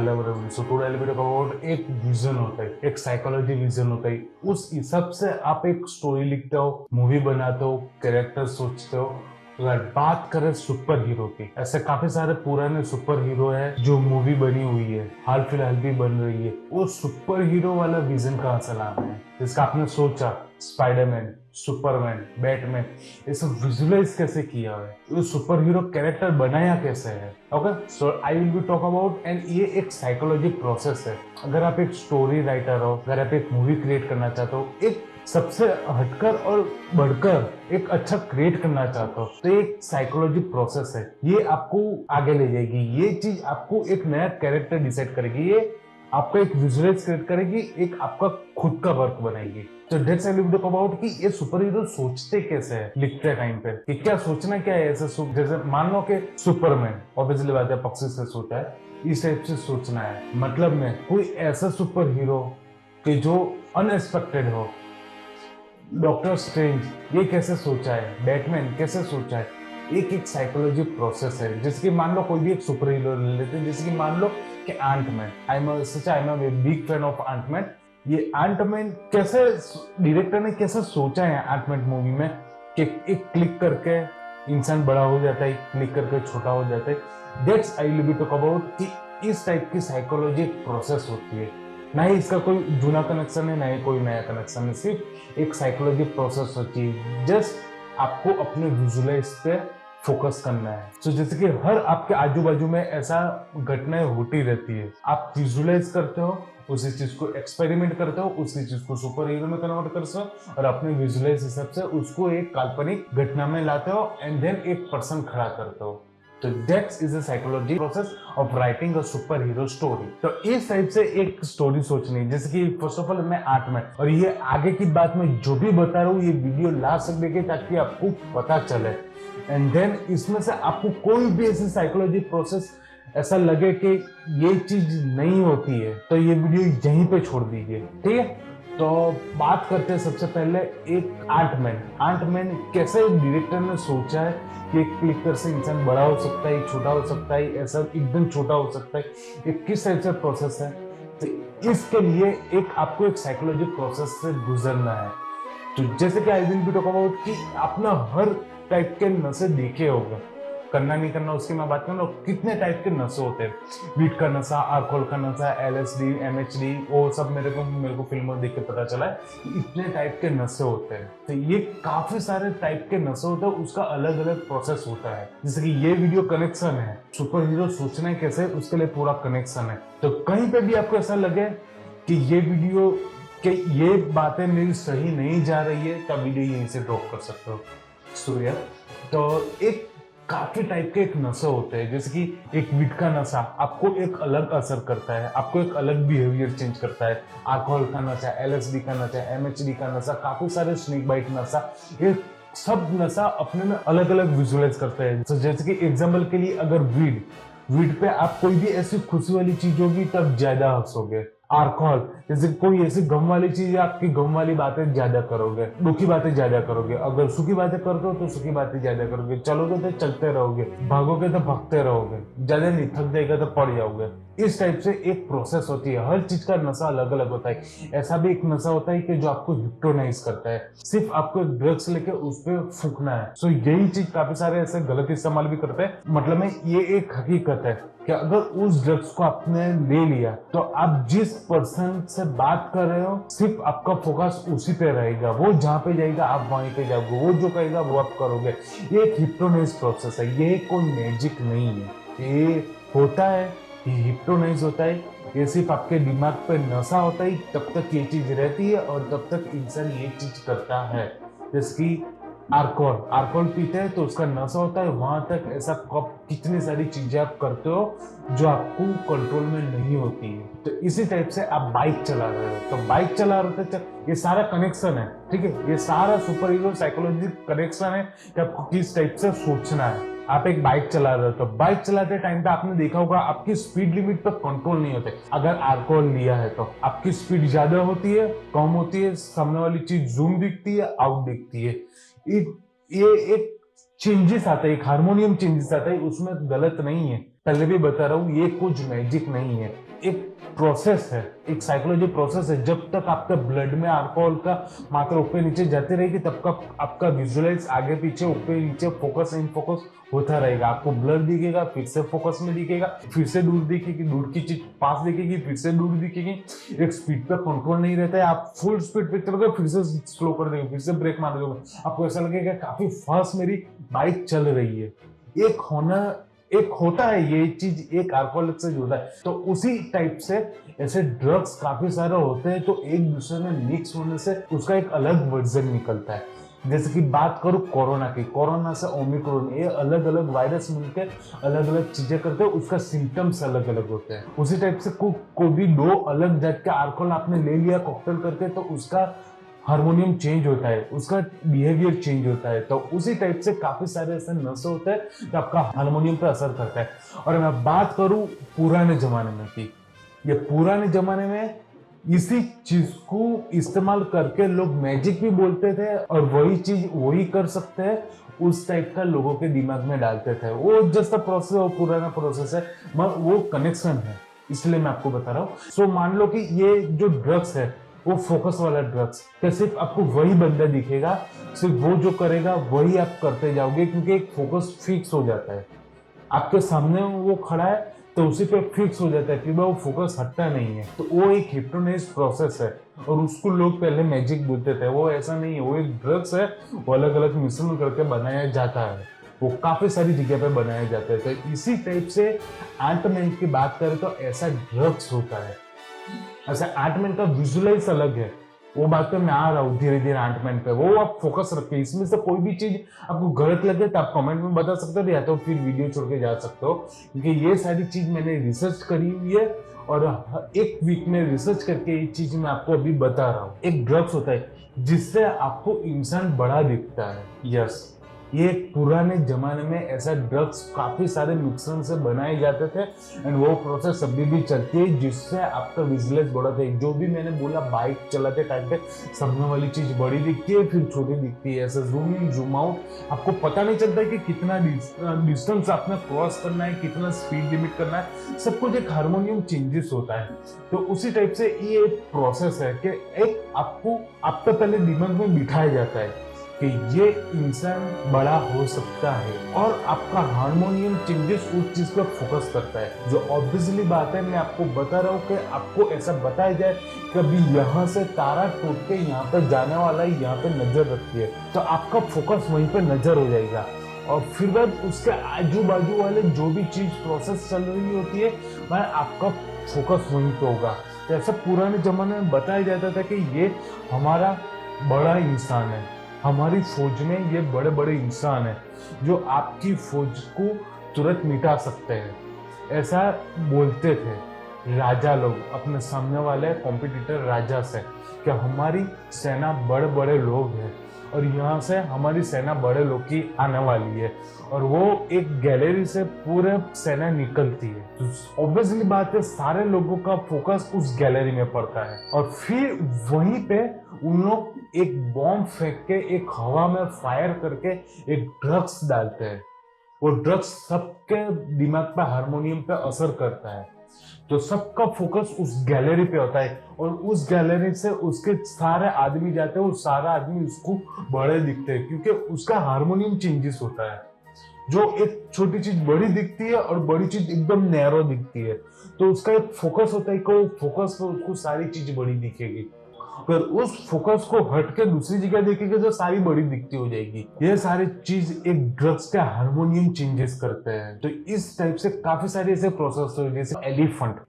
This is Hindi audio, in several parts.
elaborate. So today I'll be talking about एक विजन होता है, एक साइकोलॉजी विजन होता है, उस हिसाब से आप एक स्टोरी लिखते हो, मूवी बनाते हो, कैरेक्टर सोचते हो। अगर बात करें सुपर हीरो की, ऐसे काफी सारे पुराने सुपर हीरो है जो मूवी बनी हुई है, हाल फिलहाल भी बन रही है। वो सुपर हीरो वाला विजन कहाँ से लाना है, जिसका आपने सोचा, स्पाइडरमैन, सुपरमैन, बैटमैन, ये सब विजुअलाइज कैसे किया है, ये सुपर हीरो कैरेक्टर बनाया कैसे है। Okay, so I will be talk about, and ये एक साइकोलॉजी प्रोसेस है। अगर आप एक स्टोरी राइटर हो, अगर आप एक मूवी क्रिएट करना चाहते हो, एक सबसे हटकर और बढ़कर एक अच्छा क्रिएट करना चाहते हो, तो एक साइकोलॉजी प्रोसेस है। ये आपको आगे ले जाएगी, ये चीज आपको एक नया कैरेक्टर डिसाइड करेगी, ये आपका एक विजुअलाइज क्रिएट करेगी, एक आपका खुद का वर्क बनाएगी। तो that's I will talk about कि ये सुपर हीरो सोचते कैसे है लिखते टाइम पे, कि क्या सोचना क्या है। ऐसे जैसे मान लो कि सुपरमैन, ऑब्वियसली बात है, पक्षी से सोचा है, इस टाइप से सोचना है। मतलब में कोई ऐसा सुपर हीरो कि जो अनएक्सपेक्टेड हो। डॉक्टर स्ट्रेंज ये कैसे सोचा है, बैटमैन कैसे सोचा है, एक एक साइकोलॉजी प्रोसेस है। जैसे कि मान लो कोई भी एक सुपर हीरो ले लेते हैं, जैसे कि मान लो कि Ant Man, I am a big fan of Ant Man. ये आंटमैन कैसे डायरेक्टर ने कैसे सोचा है आंटमैन मूवी में कि एक क्लिक करके इंसान बड़ा हो जाता है, क्लिक करके छोटा हो जाता है। That's I will be talk about कि इस टाइप की साइकोलॉजी प्रोसेस होती है। ना ही इसका कोई जूना कनेक्शन है, ना ही कोई नया कनेक्शन है, सिर्फ एक साइकोलॉजी प्रोसेस होती है। जस्ट आपको अपने विजुअलाइज पे फोकस करना है। तो जैसे कि हर आपके आजू बाजू में ऐसा घटनाएं होती रहती है, आप विजुअलाइज करते हो, उसी चीज को एक्सपेरिमेंट करते हो, उसी चीज को सुपर हीरो में कन्वर्ट करते हो और अपने विजुअलाइज हिसाब से उसको एक काल्पनिक घटना में लाते हो एंड देन एक पर्सन खड़ा करते हो। तो that's is a psychology process of writing a super hero story. तो इस टाइप से एक स्टोरी सोचनी है। जैसे कि फर्स्ट ऑफ ऑल मैं आंटमैन, और ये आगे की बात मैं जो भी बता रहा हूँ ये वीडियो लास्ट तक देखिए ताकि आपको पता चले। एंड देन इसमें से आपको कोई भी ऐसी साइकोलॉजी प्रोसेस ऐसा लगे कि ये चीज नहीं होती है तो ये वीडियो यहीं पे छोड़ दीजिए, ठीक है। तो बात करते हैं सबसे पहले एक आंटमैन। आंटमैन कैसे डायरेक्टर ने सोचा है कि एक क्लिकर से इंसान बड़ा हो सकता है, छोटा हो सकता है, ऐसा एकदम छोटा हो सकता है, ये किस टाइप से प्रोसेस है। तो इसके लिए एक आपको एक साइकोलॉजी प्रोसेस से गुजरना है। तो जैसे कि I will be talk about कि आपने हर टाइप के नशे देखे होगा, करना नहीं करना उसकी मैं बात करूँ, कितने टाइप के नशे होते हैं। वीट का नशा, अल्कोहल का नशा, LSD, MHD, वो सब मेरे को फिल्मों देख के पता चला है कि इतने टाइप के नशे होते हैं। तो ये काफी सारे टाइप के नशे होते हैं, उसका अलग अलग प्रोसेस होता है। जैसे कि ये वीडियो कनेक्शन है, सुपर हीरो सोचना है कैसे, उसके लिए पूरा कनेक्शन है। तो कहीं पे भी आपको ऐसा लगे कि ये वीडियो कि ये बातें मेरी सही नहीं जा रही है, तब वीडियो यहीं से ड्रॉप कर सकते हो। सूर्या, तो एक काफी टाइप के एक नशे होते हैं। जैसे कि एक वीट का नशा आपको एक अलग असर करता है, आपको एक अलग बिहेवियर चेंज करता है। अल्कोहल का नशा, LSD का नशा, MHD का नशा, काफी सारे स्नेक बाइट नशा, ये सब नशा अपने में अलग अलग विजुअलाइज करते हैं। तो जैसे कि एग्जाम्पल के लिए अगर वीड पे आप कोई भी ऐसी खुशी वाली चीज होगी तब ज्यादा हंसोगे। अल्कोहल जैसे कोई ऐसी गम वाली चीज है, आपकी गम वाली बातें ज्यादा करोगे, दुखी बातें ज्यादा करोगे। अगर सुखी बातें करते हो तो सुखी बातें ज्यादा करोगे, चलोगे तो चलते रहोगे, भागोगे तो भागते रहोगे, ज्यादा नहीं, थक जाएगा तो पड़ जाओगे। इस टाइप से एक प्रोसेस होती है। हर चीज का नशा अलग अलग होता है। ऐसा भी एक नशा होता है कि जो आपको हिप्नोटाइज करता है, सिर्फ आपको ड्रग्स लेके उस पर फूंकना है। सो यही चीज काफी सारे ऐसे गलत इस्तेमाल भी करते हैं। मतलब में ये एक हकीकत है कि अगर उस ड्रग्स को आपने ले लिया तो आप जिस पर्सन से बात कर रहे हो सिर्फ आपका फोकस उसी पे रहेगा, वो जहाँ पे जाएगा आप वहीं पे जाओगे, वो जो कहेगा वो आप करोगे। ये एक हिप्नोटाइज प्रोसेस है, ये कोई मैजिक नहीं है। ये होता है, ये हिप्नोटाइज होता है, ये सिर्फ आपके दिमाग पे नशा होता है, तब तक ये चीज रहती है और तब तक इंसान ये चीज करता है। जैसे कि अल्कोहल पीते हैं तो उसका नशा होता है, वहां तक ऐसा कब कितनी सारी चीजें आप करते हो जो आपको कंट्रोल में नहीं होती है। तो इसी टाइप से आप बाइक चला रहे हो, तो बाइक चला रहे थे, ये सारा कनेक्शन है, ठीक है। ये सारा सुपर हीरो साइकोलॉजी कनेक्शन है कि आपको किस टाइप से सोचना है। आप एक बाइक चला रहे हो तो बाइक चलाते टाइम पे आपने देखा होगा आपकी स्पीड लिमिट पर कंट्रोल नहीं होते। अगर अल्कोहल लिया है तो आपकी स्पीड ज्यादा होती है, कम होती है, सामने वाली चीज जूम दिखती है, आउट दिखती है। ये एक चेंजेस आता है, एक हार्मोनियम चेंजेस आता है, उसमें गलत नहीं है। पहले भी बता रहा हूँ, ये कुछ मैजिक नहीं है, एक प्रोसेस है, एक साइकोलॉजी प्रोसेस है। जब तक आपके ब्लड में अल्कोहल का मात्रा ऊपर नीचे जाती रहेगी तब तक आपका विजुअलाइज आगे पीछे ऊपर नीचे फोकस इन फोकस होता रहेगा। आपको ब्लर दिखेगा, फिर से फोकस में दिखेगा, फिर से दूर दिखेगी, दूर की चीज पास दिखेगी, फिर से दूर दिखेगी। एक स्पीड पे कंट्रोल नहीं रहता है, आप फुल स्पीड पे चलोगे फिर से स्लो कर देंगे, फिर से ब्रेक मार दोगे, आपको ऐसा लगेगा काफी फास्ट मेरी बाइक चल रही है। एक होता है ये चीज, एक अल्कोहलिक से जुड़ा है। तो उसी टाइप से ऐसे ड्रग्स काफी सारे होते हैं, तो एक दूसरे में मिक्स होने से उसका एक अलग वर्जन निकलता है। जैसे कि बात करूं कोरोना की, कोरोना से ओमिक्रॉन, ये अलग अलग वायरस मिलकर अलग अलग चीजें करते हैं, उसका सिम्टम्स अलग अलग होते हैं। उसी टाइप से कोई भी दो अलग जात का अल्कोहल आपने ले लिया कॉकटेल करके, तो उसका हार्मोनियम चेंज होता है, उसका बिहेवियर चेंज होता है। तो उसी टाइप से काफी सारे ऐसे नशे होते हैं जो आपका हार्मोनियम पे असर करता है। और मैं बात करूं पुराने जमाने में की, ये पुराने जमाने में इसी चीज को इस्तेमाल करके लोग मैजिक भी बोलते थे और वही चीज वही कर सकते हैं, उस टाइप का लोगों के दिमाग में डालते थे। वो जस्ट प्रोसेस, वो पुराना प्रोसेस है, वो कनेक्शन है, इसलिए मैं आपको बता रहा हूँ। सो मान लो कि ये जो ड्रग्स है वो फोकस वाला ड्रग्स, तो सिर्फ आपको वही बंदा दिखेगा, सिर्फ वो जो करेगा वही आप करते जाओगे, क्योंकि एक फोकस फिक्स हो जाता है। आपके सामने वो खड़ा है तो उसी पे फिक्स हो जाता है कि वो फोकस हटता नहीं है। तो वो एक हिप्नोटाइज प्रोसेस है और उसको लोग पहले मैजिक बोलते थे। वो ऐसा नहीं है, वो एक ड्रग्स है, वो अलग अलग मिश्रण करके बनाया जाता है, वो काफी सारी जगह पे बनाए जाते हैं। तो इसी टाइप से एंटमैन की बात करें तो ऐसा ड्रग्स होता है। ऐसा एंटमैन का विजुअलाइज अलग है, वो बात पे मैं आ रहा हूँ धीरे धीरे एंटमैन पे। वो आप फोकस रखिए, इसमें से कोई भी चीज आपको गलत लगे तो आप कमेंट में बता सकते हो, या तो फिर वीडियो छोड़ के जा सकते हो, क्योंकि ये सारी चीज मैंने रिसर्च करी हुई है और एक वीक में रिसर्च करके ये चीज मैं आपको अभी बता रहा हूँ। एक ड्रग्स होता है जिससे आपको इंसान बड़ा दिखता है। यस, ये पुराने जमाने में ऐसा ड्रग्स काफी सारे मिश्रण से बनाए जाते थे एंड वो प्रोसेस अभी भी चलती है, जिससे आपका विजुअलाइज बढ़ाते है। जो भी मैंने बोला, बाइक चलाते टाइम पे सामने वाली चीज बड़ी दिखती है फिर छोटी दिखती है, ऐसा जूम इन जूम आउट, आपको पता नहीं चलता है कि कितना डिस्टेंस आपने क्रॉस करना है, कितना स्पीड लिमिट करना है, सब कुछ एक हार्मोनियम चेंजेस होता है। तो उसी टाइप से ये एक प्रोसेस है कि एक आपको आपका पहले दिमाग में बिठाया जाता है कि ये इंसान बड़ा हो सकता है और आपका हार्मोनियम चेंजेस उस चीज पर फोकस करता है। जो ऑब्वियसली बात है, मैं आपको बता रहा हूँ कि आपको ऐसा बताया जाए कभी यहाँ से तारा टूट के यहाँ पे जाने वाला है, यहाँ पे नजर रखिए, तो आपका फोकस वहीं पे नजर हो जाएगा और फिर बाद उसके आजू बाजू वाले जो भी चीज प्रोसेस चल रही होती है वह आपका फोकस वहीं पे होगा। तो ऐसा पुराने जमाने में बताया जाता था कि ये हमारा बड़ा इंसान है, हमारी फौज में ये बड़े बड़े इंसान हैं जो आपकी फौज को तुरंत मिटा सकते हैं, ऐसा बोलते थे राजा लोग अपने सामने वाले कॉम्पिटिटर राजा से कि हमारी सेना बड़े बड़े लोग हैं और यहाँ से हमारी सेना बड़े लोग की आने वाली है, और वो एक गैलरी से पूरे सेना निकलती है। तो ऑब्वियसली बात है, सारे लोगों का फोकस उस गैलरी में पड़ता है और फिर वहीं पे उन लोग एक बॉम्ब फेंक के, एक हवा में फायर करके एक ड्रग्स डालते हैं। वो ड्रग्स सबके दिमाग पे, हार्मोनियम पे असर करता है, तो सबका फोकस उस गैलरी पे होता है और उस गैलरी से उसके सारे आदमी जाते हैं, वो सारा आदमी उसको बड़े दिखते हैं क्योंकि उसका हार्मोनियम चेंजेस होता है। जो एक छोटी चीज बड़ी दिखती है और बड़ी चीज एकदम नैरो दिखती है, तो उसका एक फोकस होता है कि फोकस पे उसको सारी चीज बड़ी दिखेगी, पर उस फोकस को हट के दूसरी जगह देखेंगे तो सारी बड़ी दिखती हो जाएगी। ये सारी चीज एक ड्रग्स का हार्मोनियम चेंजेस करते हैं। तो इस टाइप से काफी सारे ऐसे प्रोसेस हो, जैसे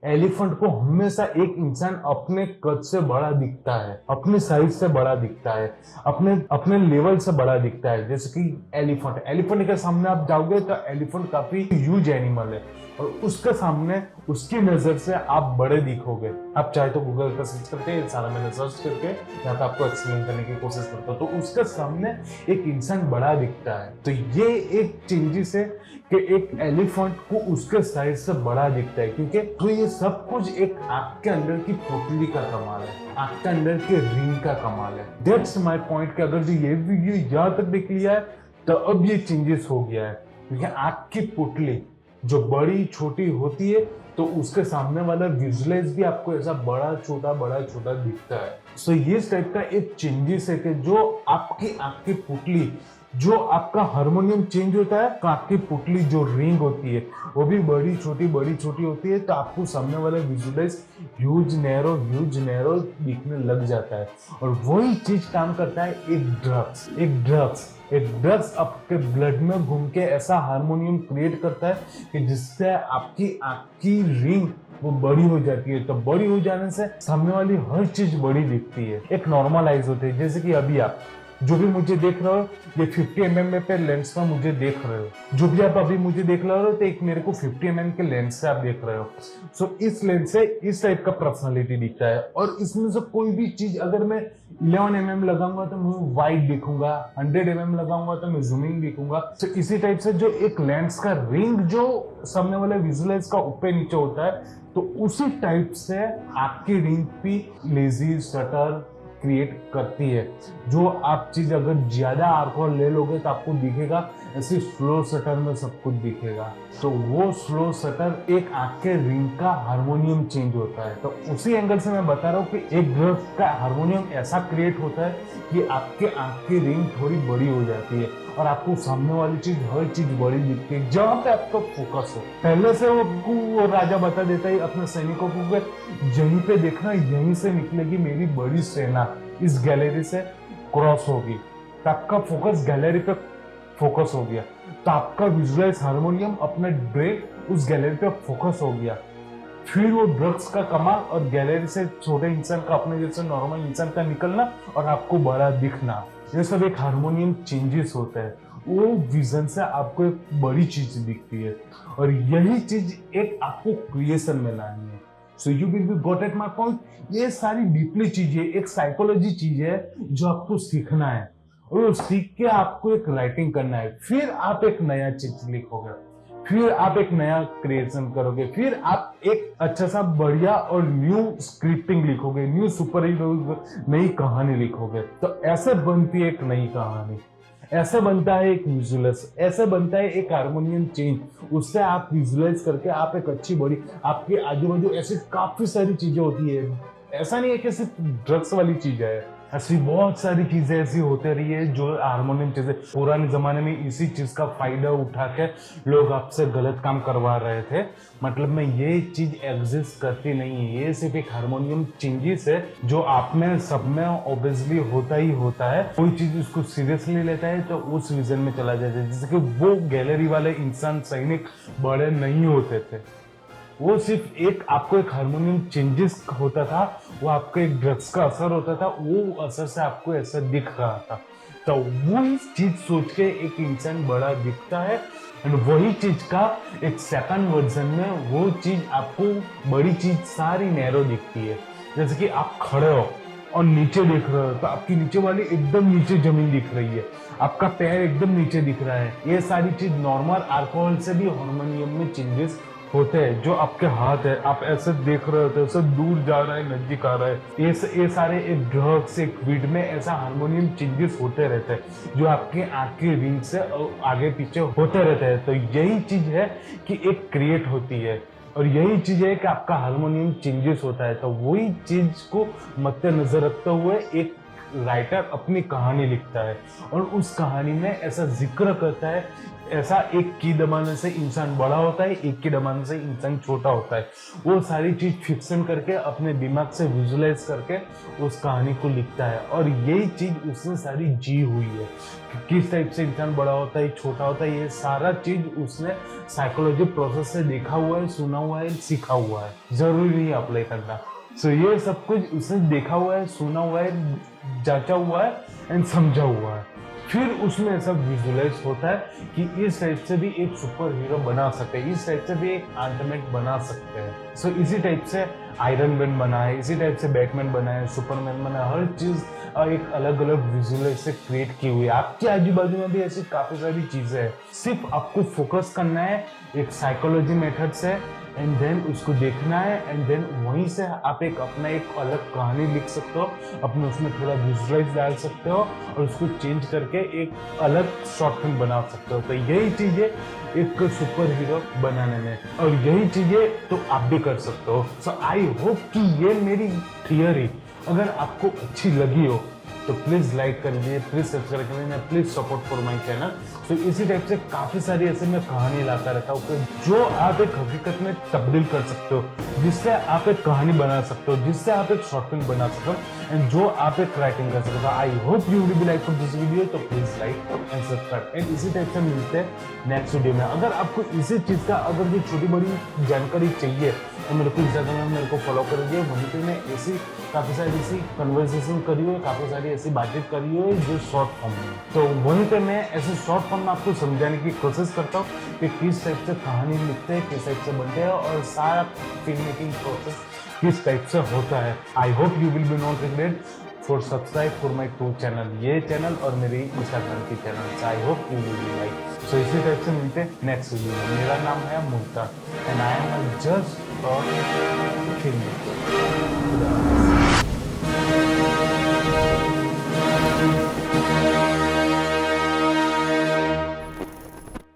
एलिफेंट को हमेशा एक इंसान अपने कद से बड़ा दिखता है, अपने साइज से बड़ा दिखता है, अपने लेवल से बड़ा दिखता है। जैसे कि एलिफेंट के सामने आप जाओगे तो एलिफेंट काफी ह्यूज एनिमल है और उसके सामने उसकी नजर से आप बड़े दिखोगे। आप चाहे तो गूगल पर सर्च करके, सारा मैंने सर्च करके यहाँ पे आपको एक्सप्लेन करने की कोशिश करता हूँ, तो उसके सामने एक इंसान बड़ा दिखता है। तो ये एक चेंजेस है कि एक एलिफेंट को उसके साइज से बड़ा दिखता है, क्योंकि तो ये सब कुछ एक आंख के अंदर की पुतली का कमाल है, आंख के अंदर के रिंग का कमाल है। दैट्स माय पॉइंट कि अगर जो ये वीडियो यहाँ तक देख लिया है तो अब ये चेंजेस हो गया है, क्योंकि आंख की पुतली जो बड़ी छोटी होती है तो तो उसके सामने वाला विजुअलाइज भी आपको ऐसा बड़ा छोटा दिखता है। सो ये इस टाइप का एक चेंजेस है कि जो आपकी आंख की पुतली, जो आपका हारमोनियम चेंज होता है तो आपकी पुतली जो रिंग होती है वो भी बड़ी छोटी होती है, तो आपको सामने वाला विजुअलाइज ह्यूज नैरो दिखने लग जाता है। और वही चीज काम करता है एक ड्रग्स आपके ब्लड में घूम के ऐसा हारमोनियम क्रिएट करता है कि जिससे आपकी आंख की रिंग वो बड़ी हो जाती है। तो बड़ी हो जाने से सामने वाली हर चीज बड़ी दिखती है, एक नॉर्मलाइज होती है। जैसे कि अभी आप जो भी मुझे देख रहे हो ये 50 mm पे लेंस में मुझे देख रहे हो, जो भी आप अभी मुझे देख रहे हो तो एक मेरे को 50 mm के लेंस से आप देख रहे हो। सो इस लेंस से इस टाइप का पर्सनालिटी दिखता है। और इसमें से कोई भी चीज अगर मैं 11 mm लगाऊंगा तो मैं वाइड दिखूंगा, 100 mm लगाऊंगा तो मैं जूमिंग दिखूंगा। तो इसी टाइप से जो एक लेंस का रिंग जो सामने वाले विजुअलाइज का ऊपर नीचे होता है, तो उसी टाइप से आपकी रिंग भी लेजी शटर क्रिएट करती है। जो आप चीज अगर ज्यादा अल्कोहल ले लोगे तो आपको दिखेगा ऐसे स्लो शटर में सब कुछ दिखेगा। तो वो स्लो शटर एक आंख के रिंग का हारमोनियम चेंज होता है। तो उसी एंगल से मैं बता रहा हूँ कि एक ड्रग का हारमोनियम ऐसा क्रिएट होता है कि आपके आंख की रिंग थोड़ी बड़ी हो जाती है और आपको सामने वाली चीज हर चीज बड़ी दिखती है जहाँ पे आपका फोकस हो। पहले से वो राजा बता देता है अपने सैनिकों को यहीं पे देखना, यहीं से निकलेगी मेरी बड़ी सेना, इस गैलरी से क्रॉस होगी। तो आपका फोकस गैलरी पे फोकस हो गया, तो आपका विजुअलाइज हारमोनियम अपने ब्रेन उस गैलरी पे फोकस हो गया। फिर वो ड्रग्स का कमाल और गैलरी से छोटे इंसान का, अपने जैसे नॉर्मल इंसान का निकलना और आपको बड़ा दिखना, ये सब एक हारमोनियम चेंजेस होता है। वो विजन से आपको एक बड़ी चीज दिखती है और यही चीज एक आपको क्रिएशन में लानी है। So you will B got at my point. ये सारी डीपली चीजें एक साइकोलॉजी चीज है जो आपको सीखना है और सीख के आपको एक राइटिंग करना है। फिर आप एक नया चीज लिखोगे, फिर आप एक नया क्रिएशन करोगे, फिर आप एक अच्छा सा बढ़िया और न्यू स्क्रिप्टिंग लिखोगे, न्यू सुपर हीरो नई कहानी लिखोगे। तो ऐसे बनती है एक नई कहानी, ऐसे बनता है एक विजुअलाइज, ऐसे बनता है एक हारमोनियम चेंज। उससे आप विजुअलाइज करके आप एक अच्छी बड़ी, आपके आजू बाजू ऐसी काफी सारी चीजें होती है। ऐसा नहीं है कि सिर्फ ड्रग्स वाली चीज है, ऐसी बहुत सारी चीजें ऐसी होते रही है जो हारमोनियम चीजें। पुराने जमाने में इसी चीज का फायदा उठा के लोग आपसे गलत काम करवा रहे थे। मतलब में ये चीज एग्जिस्ट करती नहीं है, ये सिर्फ एक हारमोनियम चेंजेस है जो आप में सब में ऑब्वियसली होता ही होता है। कोई चीज उसको सीरियसली लेता है तो उस विजन में चला जाता है। जैसे कि वो गैलरी वाले इंसान सैनिक बड़े नहीं होते थे, वो सिर्फ एक आपको एक हारमोनियम चेंजेस होता था, वो आपका एक ड्रग्स का असर होता था, वो असर से आपको ऐसा दिख रहा था। तो वही चीज सोच के एक इंसान बड़ा दिखता है एंड वही चीज का एक सेकंड वर्जन में वो चीज आपको बड़ी चीज सारी नैरो दिखती है। जैसे कि आप खड़े हो और नीचे देख रहे हो तो आपकी नीचे वाली एकदम नीचे जमीन दिख रही है, आपका पैर एकदम नीचे दिख रहा है। ये सारी चीज नॉर्मल अल्कोहल से भी हारमोनियम में चेंजेस होते हैं। जो आपके हाथ है आप ऐसे देख रहे होते हो, ऐसे दूर जा रहा है नजदीक आ रहा है, ये सारे एक ड्रग्स एक वीड में ऐसा हारमोनियम चेंजेस होते रहते हैं जो आपके आंख की रिंग से आगे पीछे होते रहते हैं। तो यही चीज है कि एक क्रिएट होती है और यही चीज है कि आपका हारमोनियम चेंजेस होता है। तो वही चीज को मद्देनजर रखते हुए एक राइटर अपनी कहानी लिखता है और उस कहानी में ऐसा जिक्र करता है, ऐसा एक की दबाने से इंसान बड़ा होता है, एक की दबाने से इंसान छोटा होता है। वो सारी चीज फिक्शन करके अपने दिमाग से विजुअलाइज करके उस कहानी को लिखता है और यही चीज उसने सारी जी हुई है। किस टाइप से इंसान बड़ा होता है, छोटा होता है, ये सारा चीज उसने साइकोलॉजी प्रोसेस से देखा हुआ है, सुना हुआ है, सीखा हुआ है। जरूरी नहीं अप्लाई करना। सो ये सब कुछ उसने देखा हुआ है, सुना हुआ है, जांचा हुआ है एंड समझा हुआ है। फिर उसमें ऐसा विजुअलाइज होता है कि इस टाइप से भी एक सुपर हीरो बना सकते हैं, इस टाइप से भी एक आल्टरनेट बना सकते हैं। सो इसी टाइप से आयरन मैन बना है, इसी टाइप से बैटमैन बना है, सुपरमैन बना है। हर चीज एक अलग अलग विजुअलाइज से क्रिएट की हुई है। आपके आजू बाजू में भी ऐसी काफी सारी चीजें हैं, सिर्फ आपको फोकस करना है एक साइकोलॉजी मेथड से एंड देन उसको देखना है एंड देन वहीं से आप अपना एक अलग कहानी लिख सकते हो, अपने उसमें थोड़ा विजुअलाइज डाल सकते हो और उसको चेंज करके एक अलग शॉर्ट फिल्म बना सकते हो। तो यही चीजें एक सुपर हीरो बनाने में, और यही चीजें तो आप भी कर सकते हो। सो आई होप कि ये मेरी थियरी अगर आपको अच्छी लगी हो तो प्लीज लाइक कर दीजिए, प्लीज सब्सक्राइब कर दीजिए, please support for my channel. तो इसी टाइप से काफी सारी ऐसे मैं कहानी लाता रहता हूँ जो आप एक हकीकत में तब्दील कर सकते हो, जिससे आप एक कहानी बना सकते हो, जिससे आप एक शॉर्ट फिल्म बना सकते हो एंड जो आप एक राइटिंग कर सकते हो। I hope you will be like for this video, तो प्लीज लाइक एंड सब्सक्राइब एंड इसी टाइप से मिलते हैं नेक्स्ट वीडियो में। अगर आपको इसी चीज का अगर जो छोटी बड़ी जानकारी चाहिए तो मेरे को इंस्टाग्राम में मेरे को फॉलो कर दीजिए। वहीं पे मैं ऐसी काफ़ी सारी ऐसी कन्वर्सेशन करी हुई है, काफ़ी सारी ऐसी बातचीत करी हुई है जो शॉर्ट फॉर्म में, तो वहीं पे मैं ऐसे शॉर्ट फॉर्म में आपको समझाने की कोशिश करता हूँ कि किस टाइप से कहानी लिखते हैं, किस टाइप से बनते हैं और सारा फिल्म मेकिंग प्रोसेस किस टाइप से होता है। I hope you will be not regret for subscribe for my 2 channel, ये चैनल और मेरी इंस्टाग्राम की channel. I hope you will be like. So इसी टाइप से मिलते हैं नेक्स्ट वीडियो में। मेरा नाम है Multan and I am just film.